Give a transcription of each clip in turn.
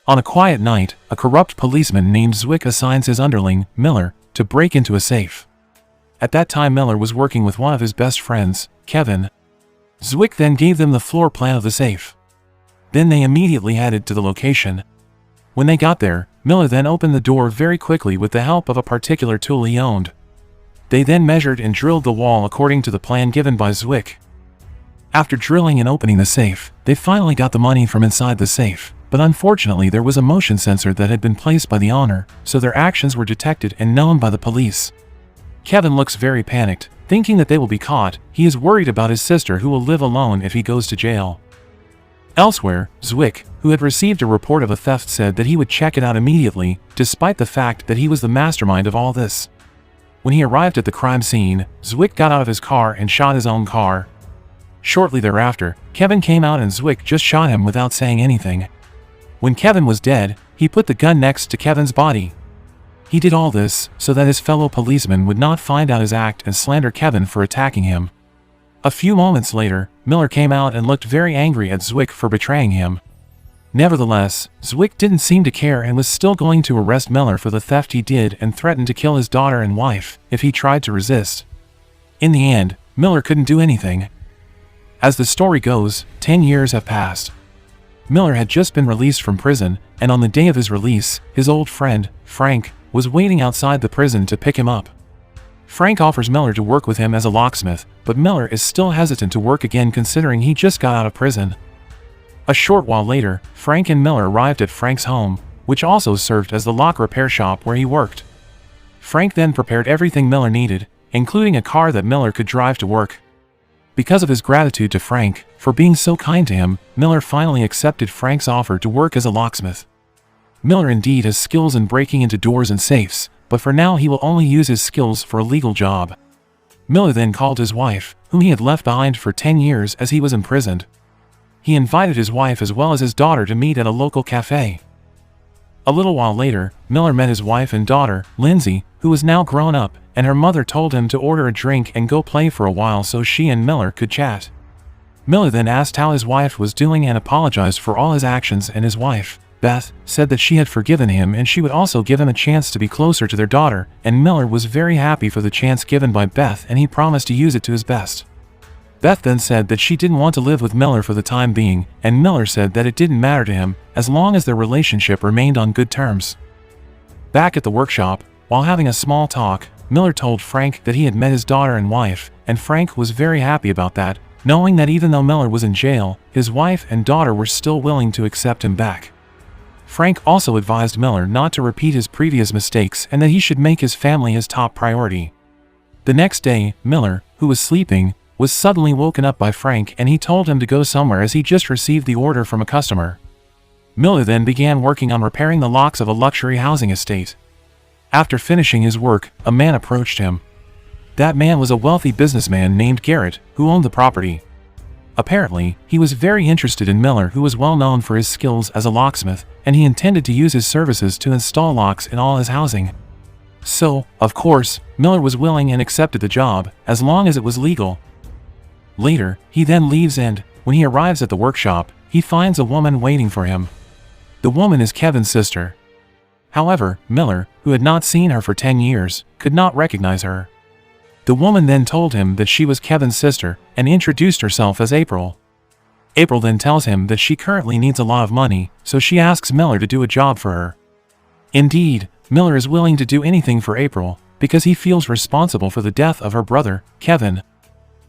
On a quiet night, a corrupt policeman named Zwick assigns his underling, Miller, to break into a safe. At that time Miller was working with one of his best friends, Kevin. Zwick then gave them the floor plan of the safe. Then they immediately headed to the location. When they got there, Miller then opened the door very quickly with the help of a particular tool he owned. They then measured and drilled the wall according to the plan given by Zwick. After drilling and opening the safe, they finally got the money from inside the safe, but unfortunately there was a motion sensor that had been placed by the owner, so their actions were detected and known by the police. Kevin looks very panicked, thinking that they will be caught. He is worried about his sister who will live alone if he goes to jail. Elsewhere, Zwick, who had received a report of a theft, said that he would check it out immediately, despite the fact that he was the mastermind of all this. When he arrived at the crime scene, Zwick got out of his car and shot his own car. Shortly thereafter, Kevin came out and Zwick just shot him without saying anything. When Kevin was dead, he put the gun next to Kevin's body. He did all this so that his fellow policemen would not find out his act and slander Kevin for attacking him. A few moments later, Miller came out and looked very angry at Zwick for betraying him. Nevertheless, Zwick didn't seem to care and was still going to arrest Miller for the theft he did and threatened to kill his daughter and wife if he tried to resist. In the end, Miller couldn't do anything. As the story goes, 10 years have passed. Miller had just been released from prison, and on the day of his release, his old friend, Frank, was waiting outside the prison to pick him up. Frank offers Miller to work with him as a locksmith, but Miller is still hesitant to work again considering he just got out of prison. A short while later, Frank and Miller arrived at Frank's home, which also served as the lock repair shop where he worked. Frank then prepared everything Miller needed, including a car that Miller could drive to work. Because of his gratitude to Frank for being so kind to him, Miller finally accepted Frank's offer to work as a locksmith. Miller indeed has skills in breaking into doors and safes, but for now he will only use his skills for a legal job. Miller then called his wife, whom he had left behind for 10 years as he was imprisoned. He invited his wife as well as his daughter to meet at a local cafe. A little while later, Miller met his wife and daughter, Lindsay, who was now grown up, and her mother told him to order a drink and go play for a while so she and Miller could chat. Miller then asked how his wife was doing and apologized for all his actions, and his wife, Beth, said that she had forgiven him and she would also give him a chance to be closer to their daughter, and Miller was very happy for the chance given by Beth and he promised to use it to his best. Beth then said that she didn't want to live with Miller for the time being, and Miller said that it didn't matter to him as long as their relationship remained on good terms. Back at the workshop, while having a small talk, Miller told Frank that he had met his daughter and wife, and Frank was very happy about that, knowing that even though Miller was in jail, his wife and daughter were still willing to accept him back. Frank also advised Miller not to repeat his previous mistakes and that he should make his family his top priority. The next day, Miller, who was sleeping, was suddenly woken up by Frank and he told him to go somewhere as he just received the order from a customer. Miller then began working on repairing the locks of a luxury housing estate. After finishing his work, a man approached him. That man was a wealthy businessman named Garrett, who owned the property. Apparently, he was very interested in Miller, who was well known for his skills as a locksmith, and he intended to use his services to install locks in all his housing. So, of course, Miller was willing and accepted the job, as long as it was legal. Later, he then leaves and, when he arrives at the workshop, he finds a woman waiting for him. The woman is Kevin's sister. However, Miller, who had not seen her for 10 years, could not recognize her. The woman then told him that she was Kevin's sister and introduced herself as April. April then tells him that she currently needs a lot of money, so she asks Miller to do a job for her. Indeed, Miller is willing to do anything for April because he feels responsible for the death of her brother, Kevin.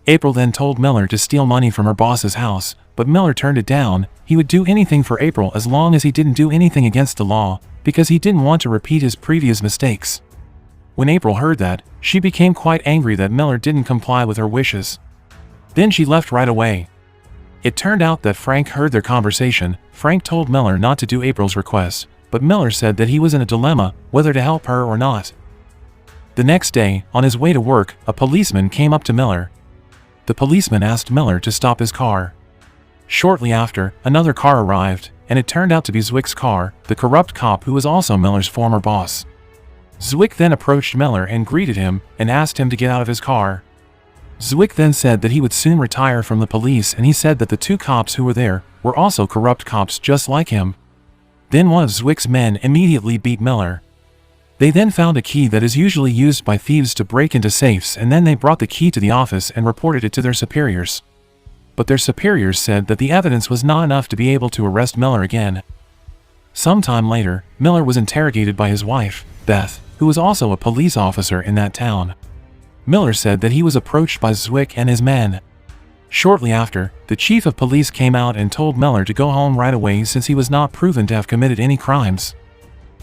April then told Miller to steal money from her boss's house, but Miller turned it down. He would do anything for April as long as he didn't do anything against the law, because he didn't want to repeat his previous mistakes. When April heard that, she became quite angry that Miller didn't comply with her wishes. Then she left right away. It turned out that Frank heard their conversation. Frank told Miller not to do April's request, but Miller said that he was in a dilemma whether to help her or not. The next day, on his way to work, a policeman came up to Miller. The policeman asked Miller to stop his car. Shortly after, another car arrived, and it turned out to be Zwick's car, the corrupt cop who was also Miller's former boss. Zwick then approached Miller and greeted him and asked him to get out of his car. Zwick then said that he would soon retire from the police, and he said that the two cops who were there were also corrupt cops just like him. Then one of Zwick's men immediately beat Miller. They then found a key that is usually used by thieves to break into safes, and then they brought the key to the office and reported it to their superiors. But their superiors said that the evidence was not enough to be able to arrest Miller again. Sometime later, Miller was interrogated by his wife, Beth, who was also a police officer in that town. Miller said that he was approached by Zwick and his men. Shortly after, the chief of police came out and told Miller to go home right away since he was not proven to have committed any crimes.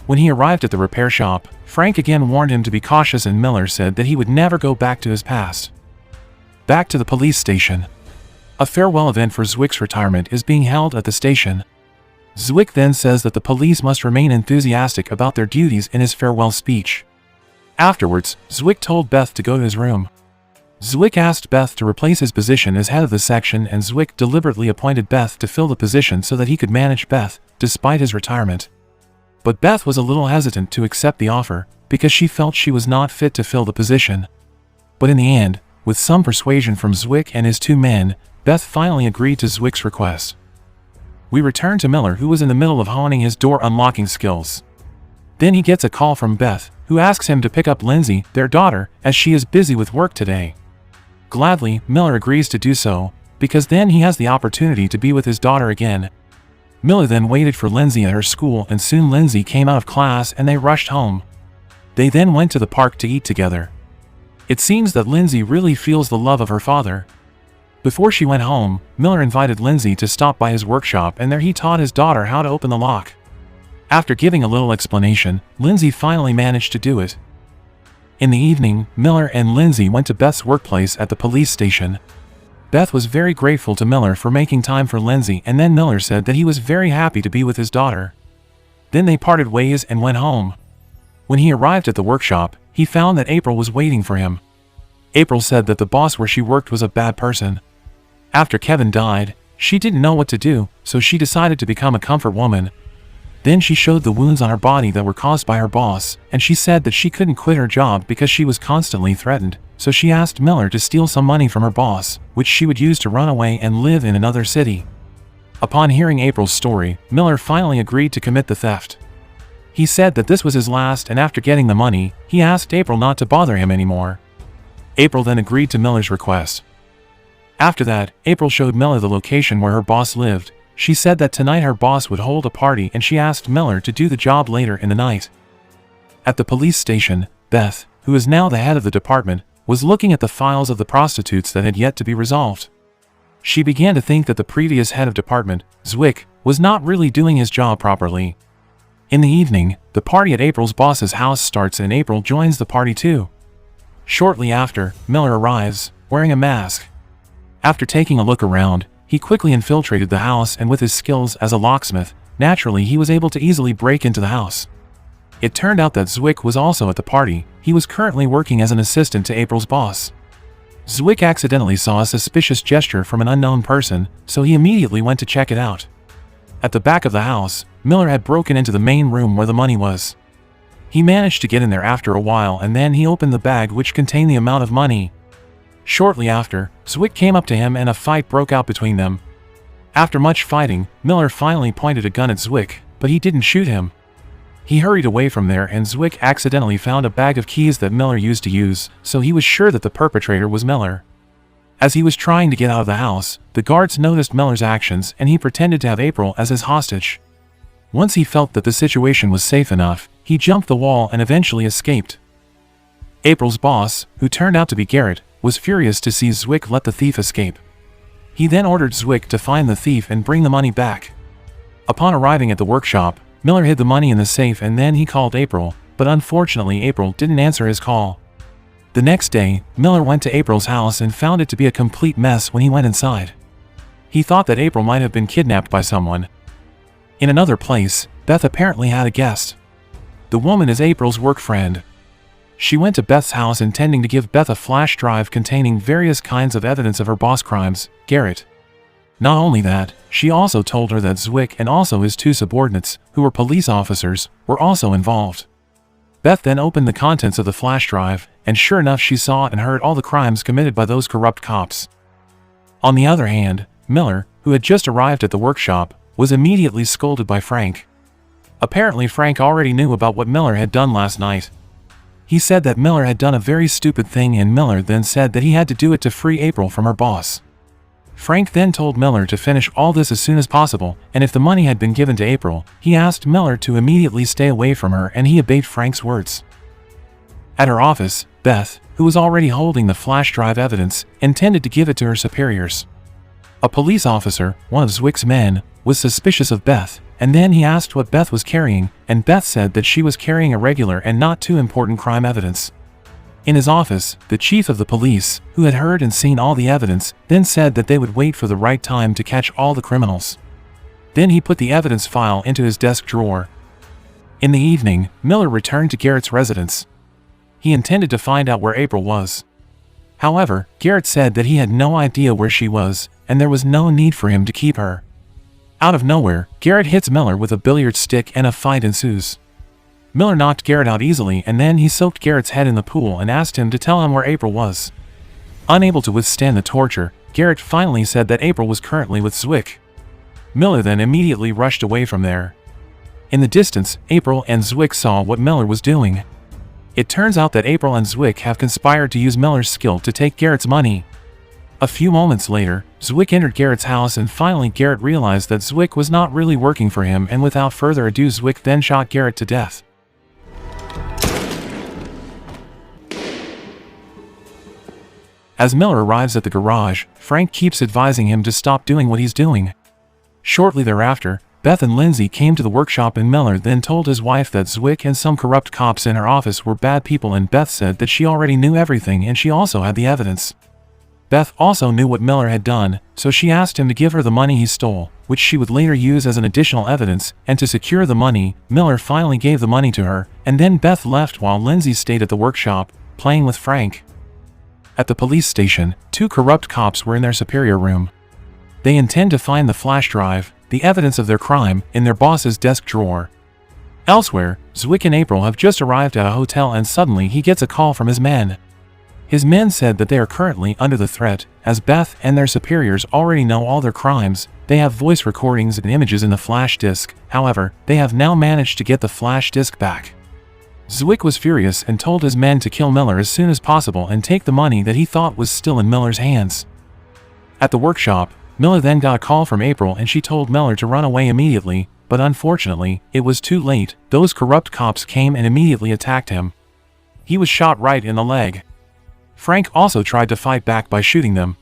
When he arrived at the repair shop, Frank again warned him to be cautious, and Miller said that he would never go back to his past. Back to the police station. A farewell event for Zwick's retirement is being held at the station. Zwick then says that the police must remain enthusiastic about their duties in his farewell speech. Afterwards, Zwick told Beth to go to his room. Zwick asked Beth to replace his position as head of the section, and Zwick deliberately appointed Beth to fill the position so that he could manage Beth, despite his retirement. But Beth was a little hesitant to accept the offer, because she felt she was not fit to fill the position. But in the end, with some persuasion from Zwick and his two men, Beth finally agreed to Zwick's request. We return to Miller, who was in the middle of honing his door unlocking skills. Then he gets a call from Beth, who asks him to pick up Lindsay, their daughter, as she is busy with work today. Gladly, Miller agrees to do so, because then he has the opportunity to be with his daughter again. Miller then waited for Lindsay at her school, and soon Lindsay came out of class and they rushed home. They then went to the park to eat together. It seems that Lindsay really feels the love of her father. Before she went home, Miller invited Lindsay to stop by his workshop, and there he taught his daughter how to open the lock. After giving a little explanation, Lindsay finally managed to do it. In the evening, Miller and Lindsay went to Beth's workplace at the police station. Beth was very grateful to Miller for making time for Lindsay, and then Miller said that he was very happy to be with his daughter. Then they parted ways and went home. When he arrived at the workshop, he found that April was waiting for him. April said that the boss where she worked was a bad person. After Kevin died, she didn't know what to do, so she decided to become a comfort woman. Then she showed the wounds on her body that were caused by her boss, and she said that she couldn't quit her job because she was constantly threatened, so she asked Miller to steal some money from her boss, which she would use to run away and live in another city. Upon hearing April's story, Miller finally agreed to commit the theft. He said that this was his last, and after getting the money, he asked April not to bother him anymore. April then agreed to Miller's request. After that, April showed Miller the location where her boss lived. She said that tonight her boss would hold a party, and she asked Miller to do the job later in the night. At the police station, Beth, who is now the head of the department, was looking at the files of the prostitutes that had yet to be resolved. She began to think that the previous head of department, Zwick, was not really doing his job properly. In the evening, the party at April's boss's house starts, and April joins the party too. Shortly after, Miller arrives, wearing a mask. After taking a look around, he quickly infiltrated the house, and with his skills as a locksmith, naturally he was able to easily break into the house. It turned out that Zwick was also at the party. He was currently working as an assistant to April's boss. Zwick accidentally saw a suspicious gesture from an unknown person, so he immediately went to check it out. At the back of the house, Miller had broken into the main room where the money was. He managed to get in there after a while, and then he opened the bag which contained the amount of money. Shortly after, Zwick came up to him and a fight broke out between them. After much fighting, Miller finally pointed a gun at Zwick, but he didn't shoot him. He hurried away from there, and Zwick accidentally found a bag of keys that Miller used to use, so he was sure that the perpetrator was Miller. As he was trying to get out of the house, the guards noticed Miller's actions, and he pretended to have April as his hostage. Once he felt that the situation was safe enough, he jumped the wall and eventually escaped. April's boss, who turned out to be Garrett, was furious to see Zwick let the thief escape. He then ordered Zwick to find the thief and bring the money back. Upon arriving at the workshop, Miller hid the money in the safe, and then he called April, but unfortunately April didn't answer his call. The next day, Miller went to April's house and found it to be a complete mess when he went inside. He thought that April might have been kidnapped by someone. In another place, Beth apparently had a guest. The woman is April's work friend. She went to Beth's house intending to give Beth a flash drive containing various kinds of evidence of her boss' crimes, Garrett. Not only that, she also told her that Zwick and also his two subordinates, who were police officers, were also involved. Beth then opened the contents of the flash drive, and sure enough she saw and heard all the crimes committed by those corrupt cops. On the other hand, Miller, who had just arrived at the workshop, was immediately scolded by Frank. Apparently Frank already knew about what Miller had done last night. He said that Miller had done a very stupid thing, and Miller then said that he had to do it to free April from her boss. Frank then told Miller to finish all this as soon as possible, and if the money had been given to April, he asked Miller to immediately stay away from her, and he obeyed Frank's words. At her office, Beth, who was already holding the flash drive evidence, intended to give it to her superiors. A police officer, one of Zwick's men, was suspicious of Beth, and then he asked what Beth was carrying, and Beth said that she was carrying irregular and not too important crime evidence. In his office, the chief of the police, who had heard and seen all the evidence, then said that they would wait for the right time to catch all the criminals. Then he put the evidence file into his desk drawer. In the evening, Miller returned to Garrett's residence. He intended to find out where April was. However, Garrett said that he had no idea where she was, and there was no need for him to keep her. Out of nowhere, Garrett hits Miller with a billiard stick and a fight ensues. Miller knocked Garrett out easily, and then he soaked Garrett's head in the pool and asked him to tell him where April was. Unable to withstand the torture, Garrett finally said that April was currently with Zwick. Miller then immediately rushed away from there. In the distance, April and Zwick saw what Miller was doing. It turns out that April and Zwick have conspired to use Miller's skill to take Garrett's money. A few moments later, Zwick entered Garrett's house, and finally Garrett realized that Zwick was not really working for him, and without further ado Zwick then shot Garrett to death. As Miller arrives at the garage, Frank keeps advising him to stop doing what he's doing. Shortly thereafter, Beth and Lindsay came to the workshop, and Miller then told his wife that Zwick and some corrupt cops in her office were bad people, and Beth said that she already knew everything and she also had the evidence. Beth also knew what Miller had done, so she asked him to give her the money he stole, which she would later use as an additional evidence, and to secure the money, Miller finally gave the money to her, and then Beth left while Lindsay stayed at the workshop, playing with Frank. At the police station, two corrupt cops were in their superior room. They intend to find the flash drive, the evidence of their crime, in their boss's desk drawer. Elsewhere, Zwick and April have just arrived at a hotel, and suddenly he gets a call from his men. His men said that they are currently under the threat, as Beth and their superiors already know all their crimes. They have voice recordings and images in the flash disk. However, they have now managed to get the flash disk back. Zwick was furious and told his men to kill Miller as soon as possible and take the money that he thought was still in Miller's hands. At the workshop, Miller then got a call from April, and she told Miller to run away immediately, but unfortunately, it was too late. Those corrupt cops came and immediately attacked him. He was shot right in the leg. Frank also tried to fight back by shooting them.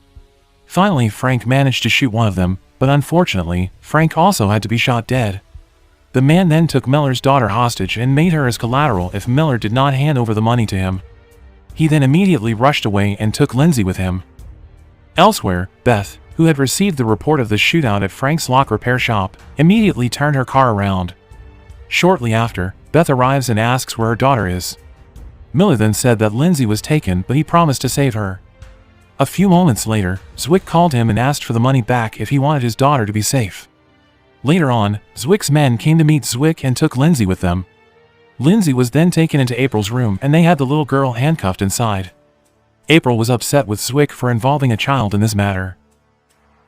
Finally, Frank managed to shoot one of them, but unfortunately, Frank also had to be shot dead. The man then took Miller's daughter hostage and made her as collateral if Miller did not hand over the money to him. He then immediately rushed away and took Lindsay with him. Elsewhere, Beth, who had received the report of the shootout at Frank's lock repair shop, immediately turned her car around. Shortly after, Beth arrives and asks where her daughter is. Miller then said that Lindsay was taken, but he promised to save her. A few moments later, Zwick called him and asked for the money back if he wanted his daughter to be safe. Later on, Zwick's men came to meet Zwick and took Lindsay with them. Lindsay was then taken into April's room, and they had the little girl handcuffed inside. April was upset with Zwick for involving a child in this matter.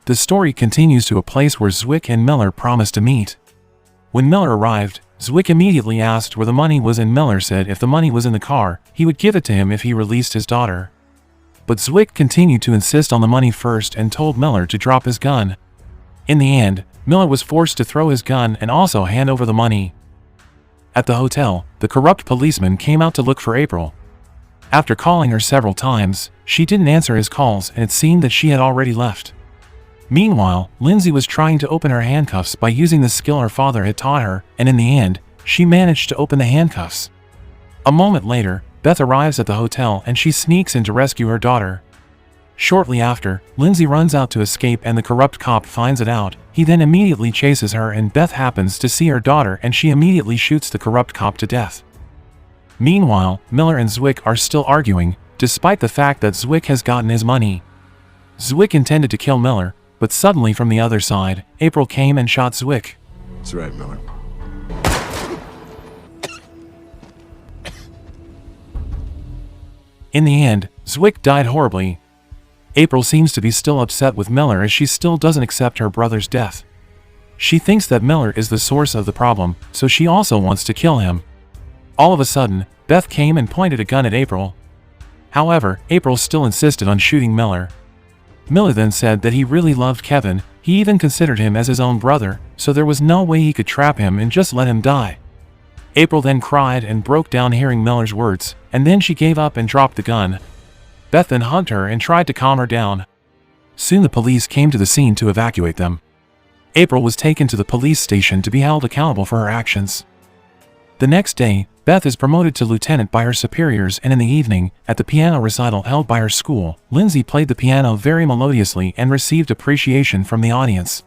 The story continues to a place where Zwick and Miller promised to meet. When Miller arrived, Zwick immediately asked where the money was, and Miller said if the money was in the car, he would give it to him if he released his daughter. But Zwick continued to insist on the money first and told Miller to drop his gun. In the end, Miller was forced to throw his gun and also hand over the money. At the hotel, the corrupt policeman came out to look for April. After calling her several times, she didn't answer his calls, and it seemed that she had already left. Meanwhile, Lindsay was trying to open her handcuffs by using the skill her father had taught her, and in the end, she managed to open the handcuffs. A moment later, Beth arrives at the hotel and she sneaks in to rescue her daughter. Shortly after, Lindsay runs out to escape and the corrupt cop finds it out. He then immediately chases her, and Beth happens to see her daughter and she immediately shoots the corrupt cop to death. Meanwhile, Miller and Zwick are still arguing, despite the fact that Zwick has gotten his money. Zwick intended to kill Miller, but suddenly from the other side, April came and shot Zwick. That's right, Miller. In the end, Zwick died horribly. April seems to be still upset with Miller as she still doesn't accept her brother's death. She thinks that Miller is the source of the problem, so she also wants to kill him. All of a sudden, Beth came and pointed a gun at April. However, April still insisted on shooting Miller. Miller then said that he really loved Kevin, he even considered him as his own brother, so there was no way he could trap him and just let him die. April then cried and broke down hearing Miller's words, and then she gave up and dropped the gun. Beth then hugged her and tried to calm her down. Soon the police came to the scene to evacuate them. April was taken to the police station to be held accountable for her actions. The next day, Beth is promoted to lieutenant by her superiors, and in the evening, at the piano recital held by her school, Lindsay played the piano very melodiously and received appreciation from the audience.